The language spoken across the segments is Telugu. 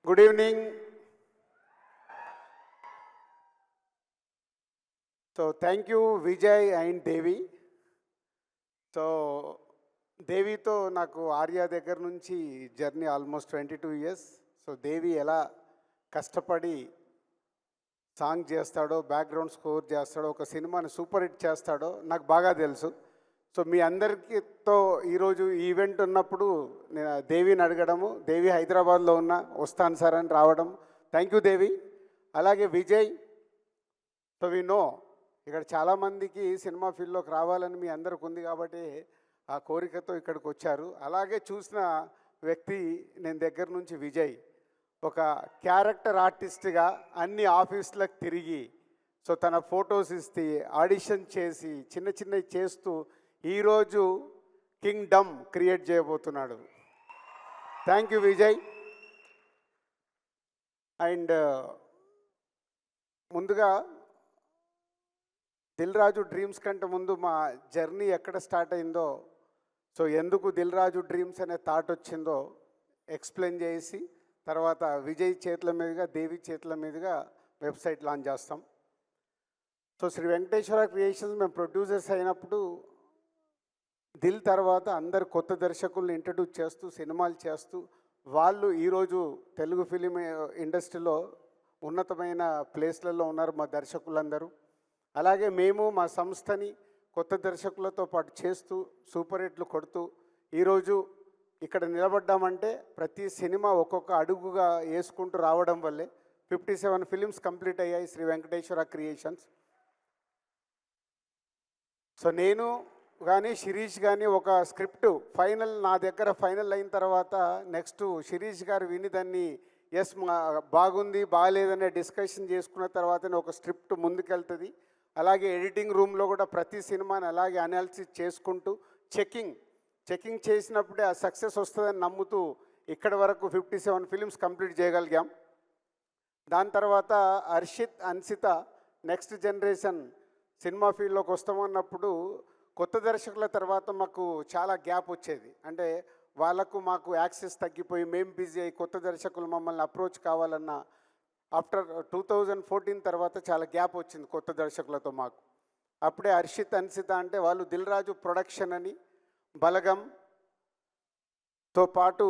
Good evening. So thank you Vijay and Devi. So దేవితో నాకు ఆర్య దగ్గర నుంచి journey almost 22 years. So Devi ఎలా కష్టపడి సాంగ్ చేస్తాడో, బ్యాక్గ్రౌండ్ స్కోర్ చేస్తాడో, ఒక సినిమాని సూపర్ హిట్ చేస్తాడో నాకు బాగా తెలుసు. సో మీ అందరికీతో ఈరోజు ఈవెంట్ ఉన్నప్పుడు నేను దేవిని అడగడము, దేవి హైదరాబాద్లో వస్తాను సార్ అని రావడం. థ్యాంక్ యూ దేవి. అలాగే విజయ్. సో వి నో ఇక్కడ చాలామందికి సినిమా ఫీల్డ్లోకి రావాలని మీ అందరికి ఉంది కాబట్టి ఆ కోరికతో ఇక్కడికి వచ్చారు. అలాగే చూసిన వ్యక్తి నేను దగ్గర నుంచి విజయ్ ఒక క్యారెక్టర్ ఆర్టిస్ట్గా అన్ని ఆఫీసులకు తిరిగి సో తన ఫొటోస్ ఇస్తే ఆడిషన్ చేసి చిన్న చిన్నవి చేస్తూ ఈరోజు కింగ్డమ్ క్రియేట్ చేయబోతున్నాడు. Thank you Vijay. అండ్ ముందుగా దిల్ రాజు డ్రీమ్స్ కంటే ముందు మా జర్నీ ఎక్కడ స్టార్ట్ అయిందో, సో ఎందుకు దిల్ రాజు డ్రీమ్స్ అనే థాట్ వచ్చిందో ఎక్స్ప్లెయిన్ చేసి తర్వాత విజయ్ చేతుల మీదుగా, దేవి చేతుల మీదుగా వెబ్సైట్ లాంచ్ చేస్తాం. సో శ్రీ వెంకటేశ్వర క్రియేషన్స్ మేము ప్రొడ్యూసర్స్ అయినప్పుడు దిల్ తర్వాత అందరు కొత్త దర్శకులను ఇంట్రడ్యూస్ చేస్తూ సినిమాలు చేస్తూ వాళ్ళు ఈరోజు తెలుగు ఫిలిం ఇండస్ట్రీలో ఉన్నతమైన ప్లేస్లలో ఉన్నారు మా దర్శకులందరూ. అలాగే మేము మా సంస్థని కొత్త దర్శకులతో పాటు చేస్తూ సూపర్ హిట్లు కొడుతూ ఈరోజు ఇక్కడ నిలబడ్డామంటే ప్రతి సినిమా ఒక్కొక్క అడుగుగా వేసుకుంటూ రావడం వల్లే 57 ఫిలిమ్స్ కంప్లీట్ అయ్యాయి శ్రీ వెంకటేశ్వర క్రియేషన్స్. సో నేను కానీ శిరీష్ కానీ ఒక స్క్రిప్ట్ ఫైనల్ నా దగ్గర ఫైనల్ అయిన తర్వాత నెక్స్ట్ శిరీష్ గారు విని దాన్ని ఎస్ బాగుంది బాగాలేదనే డిస్కషన్ చేసుకున్న తర్వాతనే ఒక స్క్రిప్ట్ ముందుకెళ్తుంది. అలాగే ఎడిటింగ్ రూమ్లో కూడా ప్రతి సినిమాని అలాగే అనాలిసిస్ చేసుకుంటూ చెకింగ్ చేసినప్పుడే ఆ సక్సెస్ వస్తుందని నమ్ముతూ ఇక్కడి వరకు 57 ఫిలిమ్స్ కంప్లీట్ చేయగలిగాం. దాని తర్వాత Harshit, Ansita next generation cinema ఫీల్డ్లోకి వస్తామన్నప్పుడు కొత్త దర్శకుల తర్వాత మాకు చాలా గ్యాప్ వచ్చేది. అంటే వాళ్ళకు మాకు యాక్సెస్ తగ్గిపోయి మేము బిజీ అయ్యి కొత్త దర్శకులు మమ్మల్ని అప్రోచ్ కావాలన్న ఆఫ్టర్ 2014 తర్వాత చాలా గ్యాప్ వచ్చింది కొత్త దర్శకులతో మాకు. అప్పుడే హర్షిత్, అన్సిత అంటే వాళ్ళు దిల్ రాజు ప్రొడక్షన్ అని బలగంతో పాటు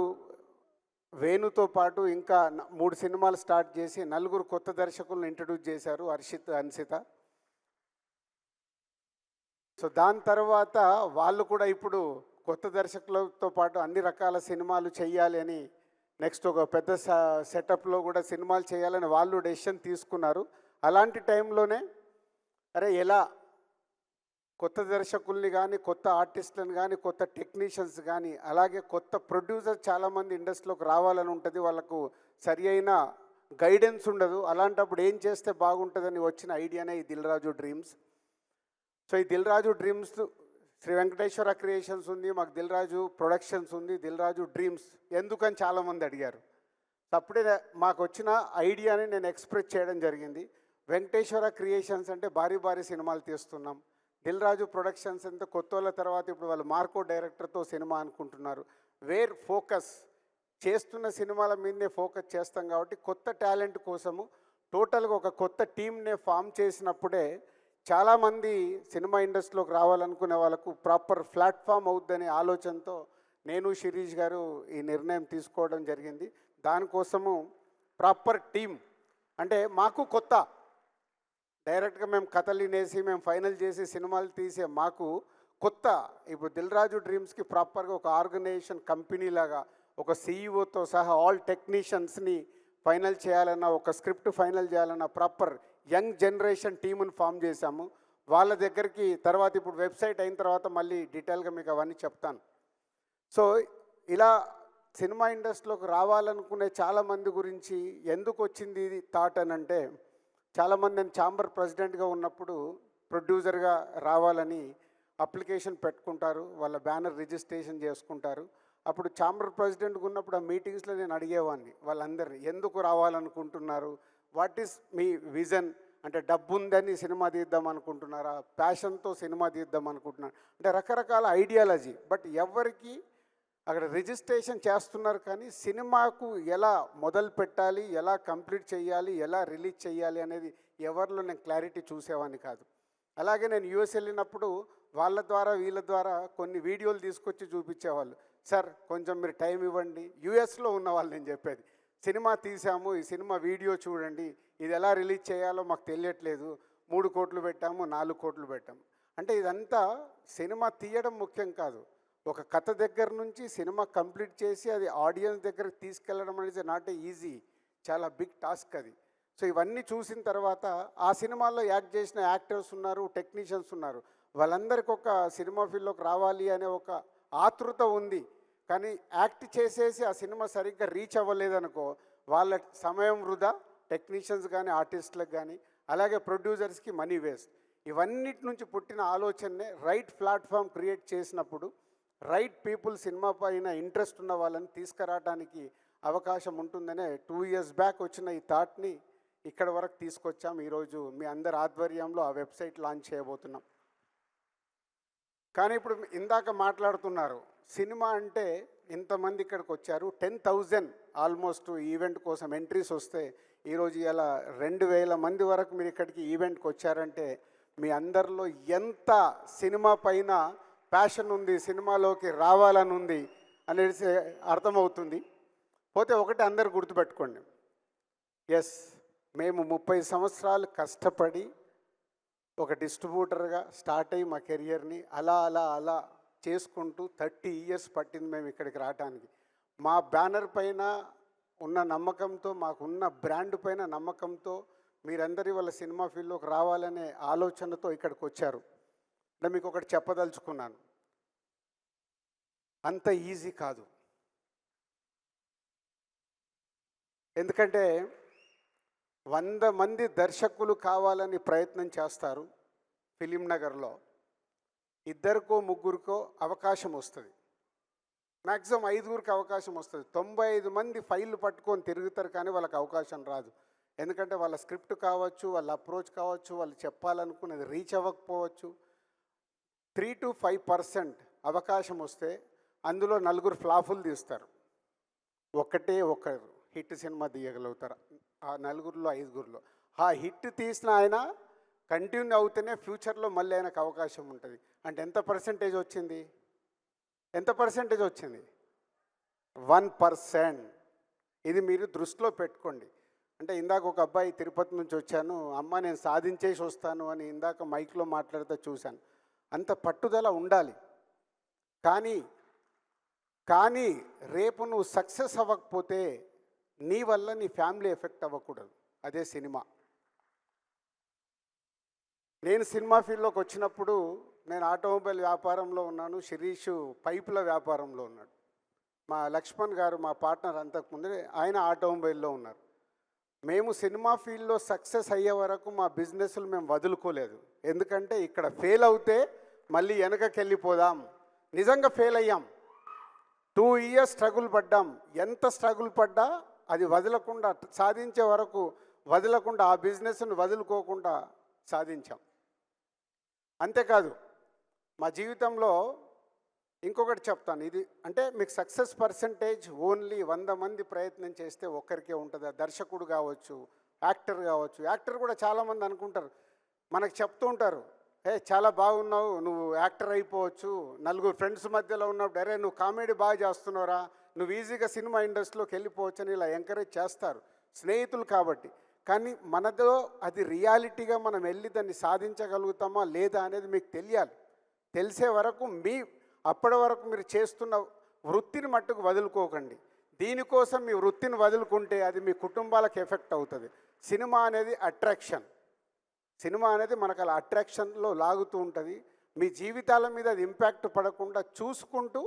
వేణుతో పాటు ఇంకా 3 సినిమాలు స్టార్ట్ చేసి 4 కొత్త దర్శకులను ఇంట్రడ్యూస్ చేశారు హర్షిత్, అన్సిత. సో దాని తర్వాత వాళ్ళు కూడా ఇప్పుడు కొత్త దర్శకులతో పాటు అన్ని రకాల సినిమాలు చేయాలి అని నెక్స్ట్ ఒక పెద్ద సెటప్లో కూడా సినిమాలు చేయాలని వాళ్ళు డెసిషన్ తీసుకున్నారు. అలాంటి టైంలోనే ఎలా కొత్త దర్శకుల్ని కానీ, కొత్త ఆర్టిస్టులను కానీ, కొత్త టెక్నీషియన్స్ కానీ, అలాగే కొత్త ప్రొడ్యూసర్ చాలామంది ఇండస్ట్రీలోకి రావాలని ఉంటుంది. వాళ్ళకు సరి అయిన గైడెన్స్ ఉండదు. అలాంటప్పుడు ఏం చేస్తే బాగుంటుందని వచ్చిన ఐడియానే ఈ దిల్ రాజు డ్రీమ్స్. సో ఈ దిల్ రాజు డ్రీమ్స్ శ్రీ వెంకటేశ్వర క్రియేషన్స్ ఉంది, మాకు దిల్ రాజు ప్రొడక్షన్స్ ఉంది, దిల్ రాజు డ్రీమ్స్ ఎందుకని చాలామంది అడిగారు. అప్పుడే మాకు వచ్చిన ఐడియాని నేను ఎక్స్ప్రెస్ చేయడం జరిగింది. వెంకటేశ్వర క్రియేషన్స్ అంటే భారీ సినిమాలు తీస్తున్నాం. దిల్ రాజు ప్రొడక్షన్స్ అంటే కొత్త వాళ్ళ తర్వాత ఇప్పుడు వాళ్ళు మార్కో డైరెక్టర్తో సినిమా అనుకుంటున్నారు. వేర్ ఫోకస్ చేస్తున్న సినిమాల మీదనే ఫోకస్ చేస్తాం కాబట్టి కొత్త టాలెంట్ కోసము టోటల్గా ఒక కొత్త టీంనే ఫామ్ చేసినప్పుడే చాలామంది సినిమా ఇండస్ట్రీలోకి రావాలనుకునే వాళ్ళకు ప్రాపర్ ప్లాట్ఫామ్ అవుద్దనే ఆలోచనతో నేను శిరీష్ గారు ఈ నిర్ణయం తీసుకోవడం జరిగింది. దానికోసము ప్రాపర్ టీం అంటే మాకు కొత్త డైరెక్ట్గా మేము కథలు వినేసి మేము ఫైనల్ చేసి సినిమాలు తీసే మాకు కొత్త ఇప్పుడు దిల్ రాజు డ్రీమ్స్కి ప్రాపర్గా ఒక ఆర్గనైజేషన్ కంపెనీ లాగా ఒక సీఈఓతో సహా ఆల్ టెక్నీషియన్స్ని ఫైనల్ చేయాలన్న, ఒక స్క్రిప్ట్ ఫైనల్ చేయాలన్న ప్రాపర్ యంగ్ జనరేషన్ టీముని ఫామ్ చేశాము. వాళ్ళ దగ్గరికి తర్వాత ఇప్పుడు వెబ్సైట్ అయిన తర్వాత మళ్ళీ డీటెయిల్గా మీకు అవన్నీ చెప్తాను. సో ఇలా సినిమా ఇండస్ట్రీలోకి రావాలనుకునే చాలామంది గురించి ఎందుకు వచ్చింది ఇది థాట్ అని అంటే, చాలామంది నేను ఛాంబర్ ప్రెసిడెంట్గా ఉన్నప్పుడు ప్రొడ్యూసర్గా రావాలని అప్లికేషన్ పెట్టుకుంటారు, వాళ్ళ బ్యానర్ రిజిస్ట్రేషన్ చేసుకుంటారు. అప్పుడు ఛాంబర్ ప్రెసిడెంట్గా ఉన్నప్పుడు ఆ మీటింగ్స్లో నేను అడిగేవాడిని వాళ్ళందరినీ, ఎందుకు రావాలనుకుంటున్నారు, వాట్ ఈస్ మీ విజన్, అంటే డబ్బు ఉందని సినిమా తీద్దాం అనుకుంటున్నారా, ప్యాషన్తో సినిమా తీద్దాం అనుకుంటున్నారు, అంటే రకరకాల ఐడియాలజీ. బట్ ఎవరికి అక్కడ రిజిస్ట్రేషన్ చేస్తున్నారు, కానీ సినిమాకు ఎలా మొదలు పెట్టాలి, ఎలా కంప్లీట్ చేయాలి, ఎలా రిలీజ్ చేయాలి అనేది ఎవరిలో నేను క్లారిటీ చూసేవాడిని కాదు. అలాగే నేను యూఎస్ వెళ్ళినప్పుడు వాళ్ళ ద్వారా వీళ్ళ ద్వారా కొన్ని వీడియోలు తీసుకొచ్చి చూపించేవాళ్ళు. సార్ కొంచెం మీరు టైం ఇవ్వండి. యూఎస్లో ఉన్న వాళ్ళు నేను చెప్పేది, సినిమా తీసాము, ఈ సినిమా వీడియో చూడండి, ఇది ఎలా రిలీజ్ చేయాలో మాకు తెలియట్లేదు, 3 కోట్లు పెట్టాము, 4 కోట్లు పెట్టాము. అంటే ఇదంతా సినిమా తీయడం ముఖ్యం కాదు, ఒక కథ దగ్గర నుంచి సినిమా కంప్లీట్ చేసి అది ఆడియన్స్ దగ్గరికి తీసుకెళ్ళడం అనేది నాట్ ఈజీ, చాలా బిగ్ టాస్క్ అది. సో ఇవన్నీ చూసిన తర్వాత ఆ సినిమాల్లో యాక్ట్ చేసిన యాక్టర్స్ ఉన్నారు, టెక్నీషియన్స్ ఉన్నారు, వాళ్ళందరికీ ఒక సినిమా ఫీల్డ్లోకి రావాలి అనే ఒక ఆతృత ఉంది. కానీ యాక్ట్ చేసేసి ఆ సినిమా సరిగ్గా రీచ్ అవ్వలేదనుకో, వాళ్ళ సమయం వృధా, టెక్నీషియన్స్ కానీ ఆర్టిస్టులకు కానీ, అలాగే ప్రొడ్యూసర్స్కి మనీ వేస్ట్. ఇవన్నిటి నుంచి పుట్టిన ఆలోచననే రైట్ ప్లాట్ఫామ్ క్రియేట్ చేసినప్పుడు రైట్ పీపుల్ సినిమా పైన ఇంట్రెస్ట్ ఉన్న వాళ్ళని తీసుకురావడానికి అవకాశం ఉంటుందనే 2 years బ్యాక్ వచ్చిన ఈ థాట్ని ఇక్కడ వరకు తీసుకొచ్చాం. ఈరోజు మీ అందరి ఆధ్వర్యంలో ఆ వెబ్సైట్ లాంచ్ చేయబోతున్నాం. కానీ ఇప్పుడు ఇందాక మాట్లాడుతున్నారు, సినిమా అంటే ఇంతమంది ఇక్కడికి వచ్చారు, 10,000 ఆల్మోస్ట్ ఈవెంట్ కోసం ఎంట్రీస్ వస్తే ఈరోజు ఇలా 2,000 మంది వరకు మీరు ఇక్కడికి ఈవెంట్కి వచ్చారంటే మీ అందరిలో ఎంత సినిమా పైన ప్యాషన్ ఉంది, సినిమాలోకి రావాలని ఉంది అనేది అర్థమవుతుంది. పోతే ఒకటి అందరు గుర్తుపెట్టుకోండి, ఎస్ మేము 30 సంవత్సరాలు కష్టపడి ఒక డిస్ట్రిబ్యూటర్గా స్టార్ట్ అయ్యి మా కెరియర్ని అలా అలా అలా చేసుకుంటూ 30 years పట్టింది మేము ఇక్కడికి రావడానికి. మా బ్యానర్ పైన ఉన్న నమ్మకంతో, మాకున్న బ్రాండ్ పైన నమ్మకంతో మీరందరి వాళ్ళ సినిమా ఫీల్డ్లోకి రావాలనే ఆలోచనతో ఇక్కడికి వచ్చారు. అంటే మీకు ఒకటి చెప్పదలుచుకున్నాను, అంత ఈజీ కాదు. ఎందుకంటే 100 మంది దర్శకులు కావాలని ప్రయత్నం చేస్తారు. ఫిలిం నగర్లో 2కో 3కో అవకాశం వస్తుంది, మ్యాక్సిమం 5గురికి అవకాశం వస్తుంది. 95 మంది ఫైళ్ళు పట్టుకొని తిరుగుతారు, కానీ వాళ్ళకి అవకాశం రాదు. ఎందుకంటే వాళ్ళ స్క్రిప్ట్ కావచ్చు, వాళ్ళ అప్రోచ్ కావచ్చు, వాళ్ళు చెప్పాలనుకున్నది రీచ్ అవ్వకపోవచ్చు. 3 to 5% అవకాశం వస్తే అందులో 4 ఫ్లాపులు తీస్తారు, ఒకరు హిట్ సినిమా తీయగలుగుతారు. ఆ 4లో 5గురిలో ఆ హిట్ తీసిన ఆయన కంటిన్యూ అవుతూనే ఫ్యూచర్లో మళ్ళీ ఆయనకు అవకాశం ఉంటుంది. అంటే ఎంత పర్సెంటేజ్ వచ్చింది? 1%. ఇది మీరు దృష్టిలో పెట్టుకోండి. అంటే ఇందాక ఒక అబ్బాయి తిరుపతి నుంచి వచ్చాను, అమ్మ నేను సాధించేసి వస్తాను అని ఇందాక మైక్లో మాట్లాడితే చూశాను. అంత పట్టుదల ఉండాలి. కానీ రేపు నువ్వు సక్సెస్ అవ్వకపోతే నీ వల్ల నీ ఫ్యామిలీ ఎఫెక్ట్ అవ్వకూడదు. అదే సినిమా. నేను సినిమా ఫీల్డ్లోకి వచ్చినప్పుడు నేను ఆటోమొబైల్ వ్యాపారంలో ఉన్నాను, శిరీష్ పైపుల వ్యాపారంలో ఉన్నాడు. మా లక్ష్మణ్ గారు మా పార్ట్నర్ అంతకుముందే ఆయన ఆటోమొబైల్లో ఉన్నారు. మేము సినిమా ఫీల్డ్లో సక్సెస్ అయ్యే వరకు మా బిజినెస్లు మేము వదులుకోలేదు. ఎందుకంటే ఇక్కడ ఫెయిల్ అవుతే మళ్ళీ వెనకకి వెళ్ళిపోదాం. నిజంగా ఫెయిల్ అయ్యాం, 2 years స్ట్రగుల్ పడ్డాం. ఎంత స్ట్రగుల్ పడ్డా అది వదలకుండా, సాధించే వరకు వదలకుండా, ఆ బిజినెస్ను వదులుకోకుండా సాధించాం. అంతేకాదు మా జీవితంలో ఇంకొకటి చెప్తాను, ఇది అంటే మీకు సక్సెస్ పర్సంటేజ్ ఓన్లీ 100 మంది ప్రయత్నం చేస్తే ఒక్కరికే ఉంటుంది. దర్శకుడు కావచ్చు, యాక్టర్ కావచ్చు. యాక్టర్ కూడా చాలామంది అనుకుంటారు, మనకు చెప్తూ ఉంటారు, చాలా బాగున్నావు, నువ్వు యాక్టర్ అయిపోవచ్చు. 4 ఫ్రెండ్స్ మధ్యలో ఉన్నప్పుడు అరే నువ్వు కామెడీ బాగా చేస్తున్నావురా, నువ్వు ఈజీగా సినిమా ఇండస్ట్రీలోకి వెళ్ళిపోవచ్చు అని ఇలా ఎంకరేజ్ చేస్తారు స్నేహితులు కాబట్టి. కానీ మనదో అది రియాలిటీగా మనం వెళ్ళి దాన్ని సాధించగలుగుతామా లేదా అనేది మీకు తెలియాలి. తెలిసే వరకు అప్పటి వరకు మీరు చేస్తున్న వృత్తిని మట్టుకు వదులుకోకండి. దీనికోసం మీ వృత్తిని వదులుకుంటే అది మీ కుటుంబాలకు ఎఫెక్ట్ అవుతుంది. సినిమా అనేది అట్రాక్షన్. సినిమా అనేది మనకు అలా అట్రాక్షన్లో లాగుతూ ఉంటుంది. మీ జీవితాల మీద అది ఇంపాక్ట్ పడకుండా చూసుకుంటూ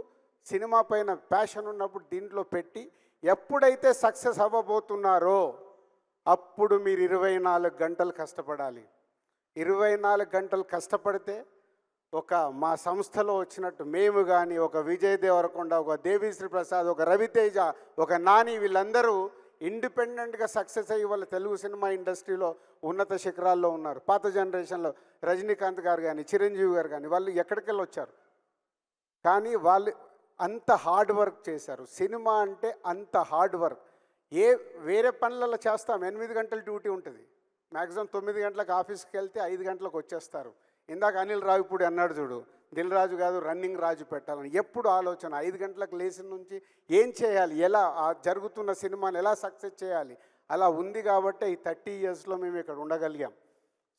సినిమా పైన ప్యాషన్ ఉన్నప్పుడు దీంట్లో పెట్టి ఎప్పుడైతే సక్సెస్ అవ్వబోతున్నారో అప్పుడు మీరు 24 గంటలు కష్టపడాలి. 24 గంటలు కష్టపడితే ఒక మా సంస్థలో వచ్చినట్టు మేము కానీ, ఒక విజయ్ దేవరకొండ, ఒక దేవిశ్రీ ప్రసాద్, ఒక రవితేజ, ఒక నాని, వీళ్ళందరూ ఇండిపెండెంట్గా సక్సెస్ అయ్యి వాళ్ళ తెలుగు సినిమా ఇండస్ట్రీలో ఉన్నత శిఖరాల్లో ఉన్నారు. పాత జనరేషన్లో రజనీకాంత్ గారు కానీ, చిరంజీవి గారు కానీ, వాళ్ళు ఎక్కడికి వెళ్ళి వచ్చారు. కానీ అంత హార్డ్ వర్క్ చేశారు. సినిమా అంటే అంత హార్డ్ వర్క్. ఏ వేరే పనులలో చేస్తాం, 8 గంటల డ్యూటీ ఉంటుంది, మ్యాక్సిమం 9 గంటలకు ఆఫీస్కి వెళ్తే 5 గంటలకు వచ్చేస్తారు. ఇందాక అనిల్ రావిపూడి అన్నాడు చూడు, దిల్ రాజు కాదు రన్నింగ్ రాజు పెట్టాలని. ఎప్పుడు ఆలోచన 5 గంటలకు లేచిన నుంచి ఏం చేయాలి, ఎలా ఆ జరుగుతున్న సినిమాని ఎలా సక్సెస్ చేయాలి, అలా ఉంది కాబట్టి ఈ 30 ఇయర్స్లో మేము ఇక్కడ ఉండగలిగాం.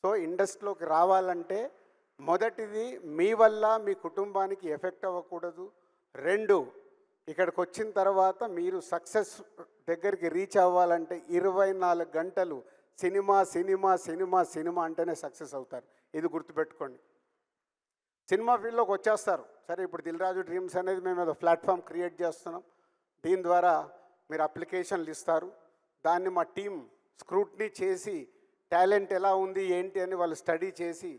సో ఇండస్ట్రీలోకి రావాలంటే మొదటిది మీ వల్ల మీ కుటుంబానికి ఎఫెక్ట్ అవ్వకూడదు. 2, ఇక్కడికి వచ్చిన తర్వాత మీరు సక్సెస్ దగ్గరికి రీచ్ అవ్వాలంటే 24 గంటలు సినిమా సినిమా సినిమా సినిమా అంటేనే సక్సెస్ అవుతారు. ఇది గుర్తుపెట్టుకోండి. సినిమా ఫీల్డ్లోకి వచ్చేస్తారు. సరే, ఇప్పుడు దిల్ రాజు డ్రీమ్స్ అనేది మేము ఏదో ప్లాట్ఫామ్ క్రియేట్ చేస్తున్నాం. దీని ద్వారా మీరు అప్లికేషన్లు ఇస్తారు. దాన్ని మా టీం స్క్రూట్నీ చేసి టాలెంట్ ఎలా ఉంది ఏంటి అని వాళ్ళు స్టడీ చేసి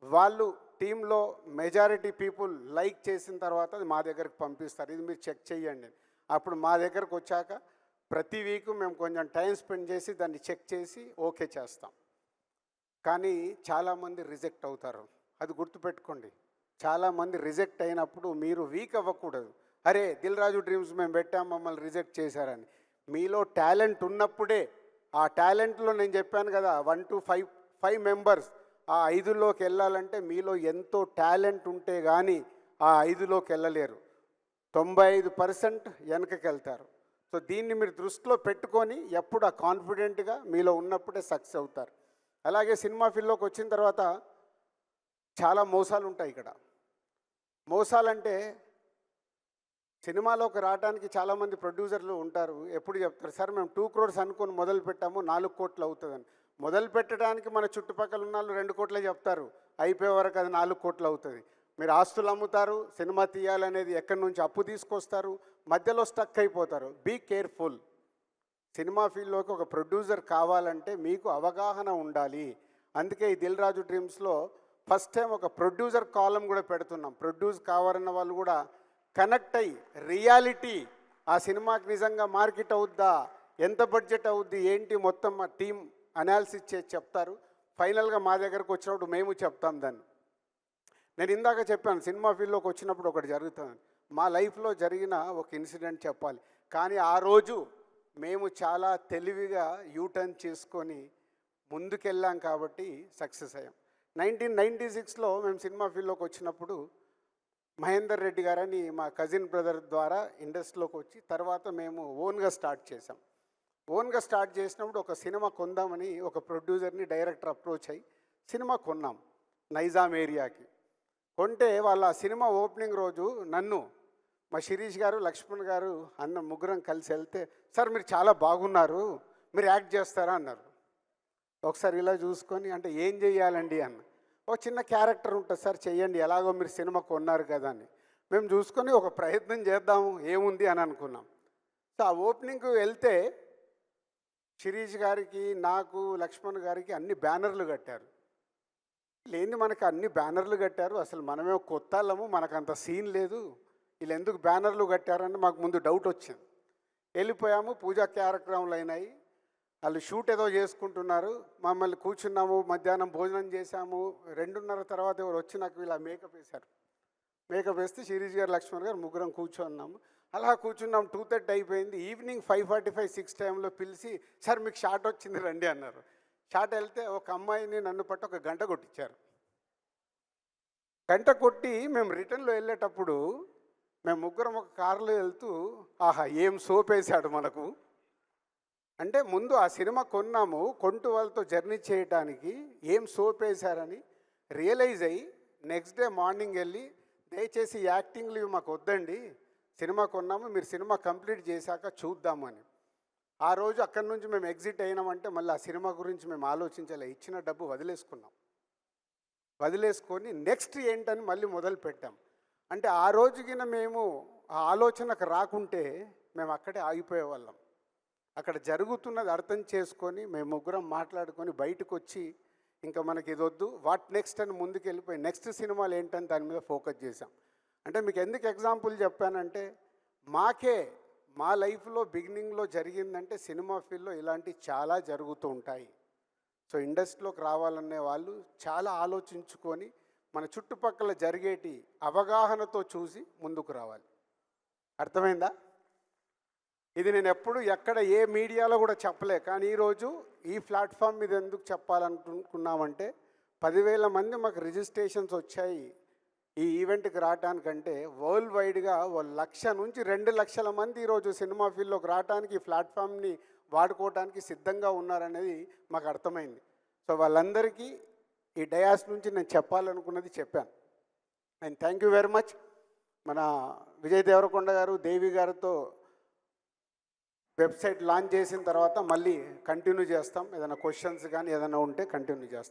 వాళ్ళు టీంలో మెజారిటీ పీపుల్ లైక్ చేసిన తర్వాత అది మా దగ్గరికి పంపిస్తారు. ఇది మీరు చెక్ చేయండి. అప్పుడు మా దగ్గరకు వచ్చాక ప్రతి వీక్ మేము కొంచెం టైం స్పెండ్ చేసి దాన్ని చెక్ చేసి ఓకే చేస్తాం. కానీ చాలామంది రిజెక్ట్ అవుతారు. అది గుర్తుపెట్టుకోండి. చాలామంది రిజెక్ట్ అయినప్పుడు మీరు వీక్ అవ్వకూడదు. అరే దిల్ రాజు డ్రీమ్స్ మేము పెట్టాం, మమ్మల్ని రిజెక్ట్ చేశారని. మీలో టాలెంట్ ఉన్నప్పుడే, ఆ టాలెంట్లో నేను చెప్పాను కదా 1 to 5 మెంబర్స్, ఆ 5లోకి వెళ్ళాలంటే మీలో ఎంతో టాలెంట్ ఉంటే కానీ ఆ 5లోకి వెళ్ళలేరు. 95% వెనకకి వెళ్తారు. సో దీన్ని మీరు దృష్టిలో పెట్టుకొని ఎప్పుడు ఆ కాన్ఫిడెంట్గా మీలో ఉన్నప్పుడే సక్సెస్ అవుతారు. అలాగే సినిమా ఫీల్డ్లోకి వచ్చిన తర్వాత చాలా మోసాలు ఉంటాయి. ఇక్కడ మోసాలంటే సినిమాలోకి రావడానికి చాలామంది ప్రొడ్యూసర్లు ఉంటారు. ఎప్పుడు చెప్తారు, సార్ మేము 2 crores అనుకొని మొదలు పెట్టాము, 4 కోట్లు అవుతుందని. మొదలు పెట్టడానికి మన చుట్టుపక్కల ఉన్న వాళ్ళు 2 కోట్లే చెప్తారు, అయిపోయే వరకు అది 4 కోట్లు అవుతుంది. మీరు ఆస్తులు అమ్ముతారు, సినిమా తీయాలనేది ఎక్కడి నుంచి అప్పు తీసుకొస్తారు, మధ్యలో స్టక్ అయిపోతారు. Be careful. సినిమా ఫీల్డ్లోకి ఒక ప్రొడ్యూసర్ కావాలంటే మీకు అవగాహన ఉండాలి. అందుకే ఈ దిల్ రాజు డ్రీమ్స్లో ఫస్ట్ టైం ఒక ప్రొడ్యూసర్ కాలం కూడా పెడుతున్నాం. ప్రొడ్యూస్ కావాలన్న వాళ్ళు కూడా కనెక్ట్ అయ్యి రియాలిటీ, ఆ సినిమాకి నిజంగా మార్కెట్ అవుద్దా, ఎంత బడ్జెట్ అవుద్ది ఏంటి, మొత్తం మా టీం అనాలిసిస్ చేసి చెప్తారు. ఫైనల్గా మా దగ్గరకు వచ్చినప్పుడు మేము చెప్తాం దాన్ని. నేను ఇందాక చెప్పాను, సినిమా ఫీల్డ్లోకి వచ్చినప్పుడు ఒకటి జరుగుతుంది. మా లైఫ్లో జరిగిన ఒక ఇన్సిడెంట్ చెప్పాలి. కానీ ఆ రోజు మేము చాలా తెలివిగా యూటర్న్ చేసుకొని ముందుకెళ్ళాం కాబట్టి సక్సెస్ అయ్యాం. 1996లో మేము సినిమా ఫీల్డ్లోకి వచ్చినప్పుడు మహేందర్ రెడ్డి గారని మా కజిన్ బ్రదర్ ద్వారా ఇండస్ట్రీలోకి వచ్చి తర్వాత మేము ఓన్గా స్టార్ట్ చేసాం. ఓన్గా స్టార్ట్ చేసినప్పుడు ఒక సినిమా కొందామని ఒక ప్రొడ్యూసర్ని డైరెక్టర్ అప్రోచ్ అయ్యి సినిమా కొన్నాం నైజాం ఏరియాకి. కొంటే వాళ్ళ సినిమా ఓపెనింగ్ రోజు నన్ను, మా శిరీష్ గారు, లక్ష్మణ్ గారు అన్న ముగ్గురం కలిసి వెళ్తే, సార్ మీరు చాలా బాగున్నారు, మీరు యాక్ట్ చేస్తారా అన్నారు. ఒకసారి ఇలా చూసుకొని, అంటే ఏం చెయ్యాలండి అన్న. ఒక చిన్న క్యారెక్టర్ ఉంటుంది సార్, చెయ్యండి, ఎలాగో మీరు సినిమా కొన్నారు కదా అని. మేము చూసుకొని ఒక ప్రయత్నం చేద్దాము ఏముంది అని అనుకున్నాం. సో ఆ ఓపెనింగ్కి వెళ్తే శిరీష్ గారికి, నాకు, లక్ష్మణ్ గారికి అన్ని బ్యానర్లు కట్టారు. లేని మనకు అన్ని బ్యానర్లు కట్టారు, అసలు మనమే కొత్త వాళ్ళము, మనకు అంత సీన్ లేదు, వీళ్ళు ఎందుకు బ్యానర్లు కట్టారని మాకు ముందు డౌట్ వచ్చింది. వెళ్ళిపోయాము, పూజా కార్యక్రమాలు అయినాయి, వాళ్ళు షూట్ ఏదో చేసుకుంటున్నారు, మమ్మల్ని కూర్చున్నాము, మధ్యాహ్నం భోజనం చేశాము. 2:30 తర్వాత ఎవరు వచ్చి నాకు ఇలా మేకప్ వేశారు. మేకప్ వేస్తే శిరీష్ గారు, లక్ష్మణ్ గారు ముగ్గురం కూర్చున్నాము. అలా కూర్చున్నాం. 2:30 అయిపోయింది. ఈవినింగ్ 5:45, 6 టైంలో పిలిచి, సార్ మీకు షాట్ వచ్చింది రండి అన్నారు. షాట్ వెళ్తే ఒక అమ్మాయిని నన్ను పట్టి ఒక గంట కొట్టించారు. గంట కొట్టి మేము రిటర్న్లో వెళ్ళేటప్పుడు మేము ముగ్గురం ఒక కారులో వెళ్తూ, ఆహా ఏం సోప్ వేసాడు మనకు. అంటే ముందు ఆ సినిమా కొన్నాము, కొంటూ వాళ్ళతో జర్నీ చేయడానికి ఏం సోప్ వేశారని రియలైజ్ అయ్యి నెక్స్ట్ డే మార్నింగ్ వెళ్ళి, దయచేసి యాక్టింగ్లు ఇవి మాకు వద్దండి, సినిమా కొన్నాము, మీరు సినిమా కంప్లీట్ చేశాక చూద్దాము అని. ఆ రోజు అక్కడి నుంచి మేము ఎగ్జిట్ అయినామంటే మళ్ళీ ఆ సినిమా గురించి మేము ఆలోచించాలి. ఇచ్చిన డబ్బు వదిలేసుకున్నాం. వదిలేసుకొని నెక్స్ట్ ఏంటని మళ్ళీ మొదలు పెట్టాం. అంటే ఆ రోజుకిన మేము ఆ ఆలోచనకు రాకుంటే మేము అక్కడే ఆగిపోయేవాళ్ళం. అక్కడ జరుగుతున్నది అర్థం చేసుకొని మేము ముగ్గురం మాట్లాడుకొని బయటకు వచ్చి, ఇంకా మనకి ఇది వద్దు, వాట్ నెక్స్ట్ అని ముందుకు వెళ్ళిపోయి నెక్స్ట్ సినిమాలు ఏంటని దాని మీద ఫోకస్ చేశాం. అంటే మీకు ఎందుకు ఎగ్జాంపుల్ చెప్పానంటే, మా లైఫ్లో బిగినింగ్లో జరిగిందంటే సినిమా ఫీల్డ్లో ఇలాంటివి చాలా జరుగుతూ ఉంటాయి. సో ఇండస్ట్రీలోకి రావాలనే వాళ్ళు చాలా ఆలోచించుకొని మన చుట్టుపక్కల జరిగేటి అవగాహనతో చూసి ముందుకు రావాలి. అర్థమైందా? ఇది నేను ఎప్పుడు ఎక్కడ ఏ మీడియాలో కూడా చెప్పలే, కానీ ఈరోజు ఈ ప్లాట్ఫామ్ మీద ఎందుకు చెప్పాలనుకున్నామంటే 10,000 మంది మాకు రిజిస్ట్రేషన్స్ వచ్చాయి ఈ ఈవెంట్కి రావడానికంటే వరల్డ్ వైడ్గా 1,00,000 నుంచి 2,00,000 మంది ఈరోజు సినిమా ఫీల్డ్లోకి రావడానికి ఈ ప్లాట్ఫామ్ని వాడుకోవడానికి సిద్ధంగా ఉన్నారనేది మాకు అర్థమైంది. సో వాళ్ళందరికీ ఈ డయాస్ నుంచి నేను చెప్పాలనుకున్నది చెప్పాను. And thank you very much. మన విజయ్ దేవరకొండ గారు, దేవి గారితో వెబ్సైట్ లాంచ్ చేసిన తర్వాత మళ్ళీ కంటిన్యూ చేస్తాం. ఏదైనా క్వశ్చన్స్ కానీ ఏదైనా ఉంటే కంటిన్యూ చేస్తాం.